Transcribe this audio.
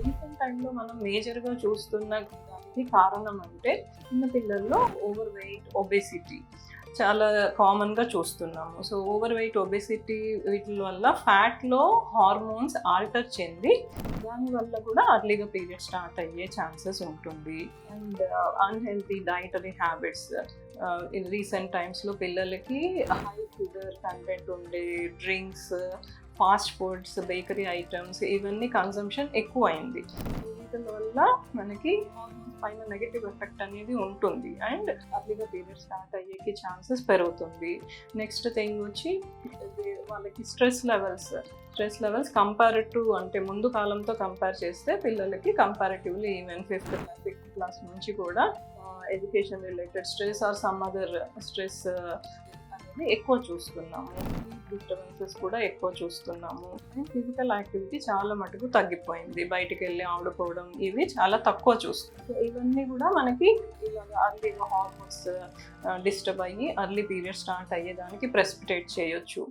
Recent టైంలో మనం మేజర్గా చూస్తున్న దానికి కారణం అంటే చిన్న పిల్లల్లో ఓవర్ వెయిట్ ఒబేసిటీ చాలా కామన్గా చూస్తున్నాము. సో ఓవర్ వెయిట్ ఒబేసిటీ వీటి వల్ల ఫ్యాట్లో హార్మోన్స్ ఆల్టర్ చెంది దానివల్ల కూడా అర్లీగా పీరియడ్ స్టార్ట్ అయ్యే ఛాన్సెస్ ఉంటుంది. And unhealthy dietary habits in recent టైమ్స్లో పిల్లలకి హై షుగర్ కంటెంట్ ఉండే drinks, fast foods, bakery items ఇవన్నీ కన్సంప్షన్ ఎక్కువ అయింది. వీటి వల్ల మనకి హార్మోన్స్ పైన నెగటివ్ ఎఫెక్ట్ అనేది ఉంటుంది అండ్ అర్లీగా పీరియడ్ స్టార్ట్ అయ్యేకి ఛాన్సెస్ పెరుగుతుంది. నెక్స్ట్ థింగ్ వచ్చి వాళ్ళకి స్ట్రెస్ లెవెల్స్ కంపారిటివ్ అంటే ముందు కాలంతో కంపేర్ చేస్తే పిల్లలకి comparatively even 5th class 6th class నుంచి కూడా education related stress or some other stress అనేది ఎక్కువ చూస్తున్నాము. డిస్టర్బెన్సెస్ కూడా ఎక్కువ చూస్తున్నాము. ఫిజికల్ యాక్టివిటీ చాలా మటుకు తగ్గిపోయింది. బయటికి వెళ్ళి ఆడుకోవడం ఇవి చాలా తక్కువ చూస్తున్నాం. సో ఇవన్నీ కూడా మనకి ఇలాగ అర్లీగా హార్మోన్స్ డిస్టర్బ్ అయ్యి అర్లీ పీరియడ్ స్టార్ట్ అయ్యేదానికి ప్రెసిపిటేట్ చేయొచ్చు.